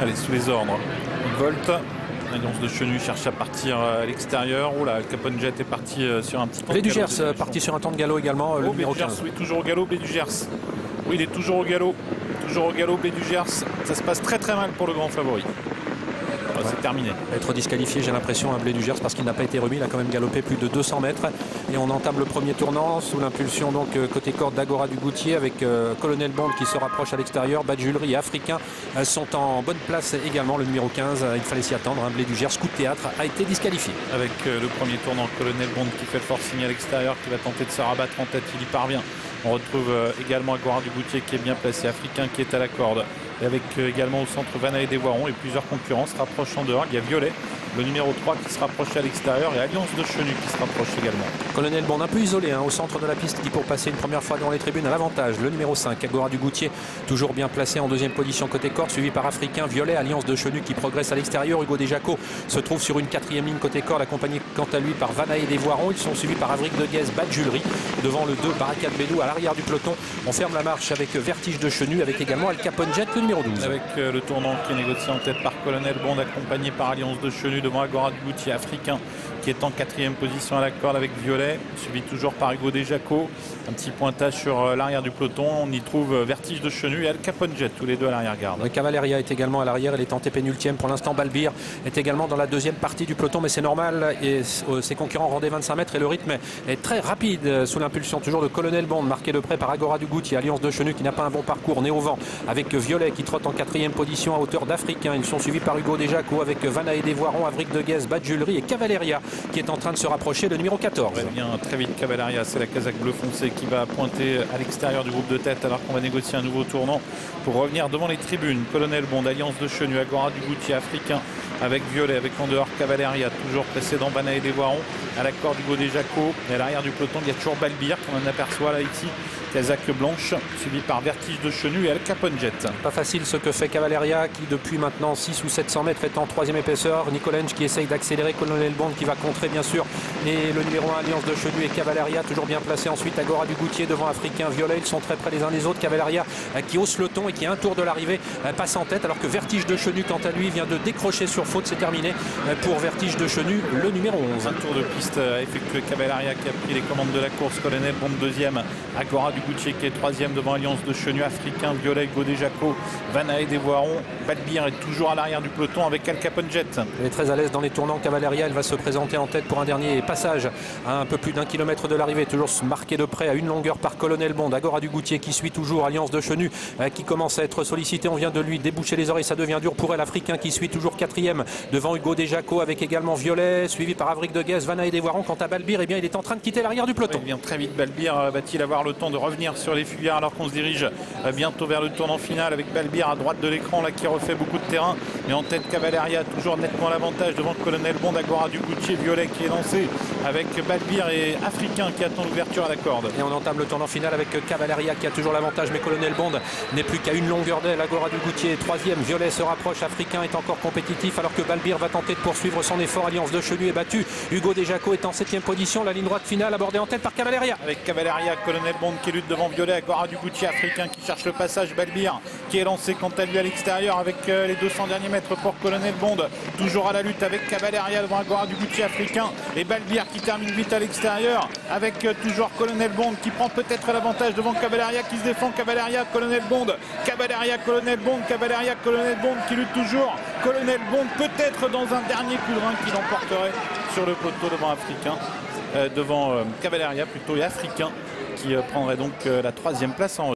Allez, sous les ordres. Volt. Alliance de Chenu cherche à partir à l'extérieur. Oh là, Capone Jet est parti sur un petit temps. Blé du Gers parti sur un temps de galop également, le numéro 15. Oui, toujours au galop, Blé du Gers. Oui, il est toujours au galop. Toujours au galop, Blé du Gers. Ça se passe très très mal pour le grand favori. C'est terminé. Être disqualifié, j'ai l'impression, à Blé du Gers parce qu'il n'a pas été remis. Il a quand même galopé plus de 200 mètres. Et on entame le premier tournant sous l'impulsion donc côté corde d'Agora du Goutier avec Colonel Bond qui se rapproche à l'extérieur. Badjulerie et Africain sont en bonne place également. Le numéro 15, il fallait s'y attendre. Blé du Gers, coup de théâtre, a été disqualifié. Avec le premier tournant, Colonel Bond qui fait le forcing à l'extérieur, qui va tenter de se rabattre en tête. Il y parvient. On retrouve également Agora du Goutier qui est bien placé. Africain qui est à la corde. Et avec également au centre Vanna et des Voirons et plusieurs concurrents se rapprochent en dehors. Il y a Violet, le numéro 3 qui se rapproche à l'extérieur et Alliance de Chenu qui se rapproche également. Colonel Bond un peu isolé au centre de la piste qui pour passer une première fois dans les tribunes à l'avantage. Le numéro 5, Agora du Goutier, toujours bien placé en deuxième position côté corde, suivi par Africain, Violet, Alliance de Chenu qui progresse à l'extérieur. Hugo Desjacos se trouve sur une quatrième ligne côté corde, accompagné quant à lui par Vanna et des Voirons. Ils sont suivis par Avric de Guez, Badjulerie. Devant le 2, Barakat Bédou à l'arrière du peloton. On ferme la marche avec Vertige de Chenu, avec également Al Capone Jet, le numéro 12. Avec le tournant qui est négocié en tête par Colonel Bond, accompagné par Alliance de Chenu devant Agora du Goutier. Africain qui est en quatrième position à la corde avec Violet, suivi toujours par Hugo Desjacos. Un petit pointage sur l'arrière du peloton. On y trouve Vertige de Chenu et Al Capone Jet, tous les deux à l'arrière-garde. Cavaleria est également à l'arrière, elle est tentée pénultième. Pour l'instant, Balbir est également dans la deuxième partie du peloton, mais c'est normal. Et ses concurrents rendaient 25 mètres et le rythme est très rapide sous l'impulsion toujours de Colonel Bond, marqué de près par Agora du Goutier. Alliance de Chenu qui n'a pas un bon parcours, né au vent, avec Violet qui trotte en quatrième position à hauteur d'Africain. Ils sont suivis par Hugo Desjacos avec Vanna et des Voirons, Avric de Guez, Badjulerie et Cavaleria qui est en train de se rapprocher, le numéro 14. Ouais, bien très vite Cavaleria, c'est la casaque bleu foncé qui va pointer à l'extérieur du groupe de tête alors qu'on va négocier un nouveau tournant pour revenir devant les tribunes. Colonel Bond, Alliance de Chenu, Agora du Goutier, Africain avec Violet, avec en dehors Cavaleria, toujours précédent Vanna et des Voirons, à la corde Hugo Desjacos. Et à l'arrière du peloton, il y a toujours Balbir qu'on en aperçoit là ici, casaque blanche, suivi par Vertige de Chenu et Al Capone Jet. Pas facile ce que fait Cavaleria qui depuis maintenant 6 ou 700 mètres est en troisième épaisseur. Nicolench qui essaye d'accélérer, Colonel Bond qui va contrer bien sûr. Et le numéro 1 Alliance de Chenu et Cavaleria toujours bien placé. Ensuite Agora du Goutier devant Africain, Violet, ils sont très près les uns des autres. Cavaleria qui hausse le ton et qui à un tour de l'arrivée passe en tête alors que Vertige de Chenu quant à lui vient de décrocher sur faute. C'est terminé pour Vertige de Chenu, le numéro 11. Un tour de piste effectué, Cavaleria qui a pris les commandes de la course, Colonel Bond deuxième, Agora du Goutier qui est troisième devant Alliance de Chenu, Africain, Violet, Hugo Desjacos, Vanna et des Voirons. Balbir est toujours à l'arrière du peloton avec Al Capone Jet. Elle est très à l'aise dans les tournants. Cavaleria, elle va se présenter en tête pour un dernier passage à un peu plus d'1 kilomètre de l'arrivée, toujours marqué de près à une longueur par Colonel Bond. Agora du Goutier qui suit toujours, Alliance de Chenu qui commence à être sollicité. On vient de lui déboucher les oreilles, ça devient dur pour elle. Africain qui suit toujours quatrième devant Hugo Desjacos avec également Violet, suivi par Avric de Guez, Vanna et des Voirons. Quant à Balbir, eh bien, il est en train de quitter l'arrière du peloton. Il vient très vite Balbir, va-t-il avoir le temps de revenir sur les fuyards alors qu'on se dirige bientôt vers le tournant final avec Balbir à droite de l'écran là qui refait beaucoup de terrain, et en tête Cavaleria toujours nettement l'avantage devant Colonel Bond, Agora du Goutier, Violet qui est lancé avec Balbir et Africain qui attend l'ouverture à la corde. Et on entame le tournant final avec Cavaleria qui a toujours l'avantage, mais Colonel Bond n'est plus qu'à une longueur d'elle. Agora du Goutier est troisième, Violet se rapproche, Africain est encore compétitif alors que Balbir va tenter de poursuivre son effort. Alliance de Chenu est battu, Hugo Desjacos est en septième position, la ligne droite finale abordée en tête par Cavaleria. Avec Cavaleria, Colonel Bond qui lutte devant Violet, Agora du Goutier, Africain qui cherche le passage, Balbir qui est lancé quant à lui à l'extérieur avec les 200 derniers mètres pour Colonel Bond, toujours à la lutte avec Cavaleria devant Agora du Goutier, Africain et Balbir qui termine vite à l'extérieur avec toujours Colonel Bond qui prend peut-être l'avantage devant Cavaleria qui se défend. Cavaleria, Colonel Bond, Cavaleria, Colonel Bond, Cavaleria, Colonel Bond qui lutte toujours. Colonel Bond peut-être dans un dernier coup de rein qui l'emporterait sur le poteau devant Africain, devant Cavaleria plutôt, et Africain qui prendrait donc la troisième place en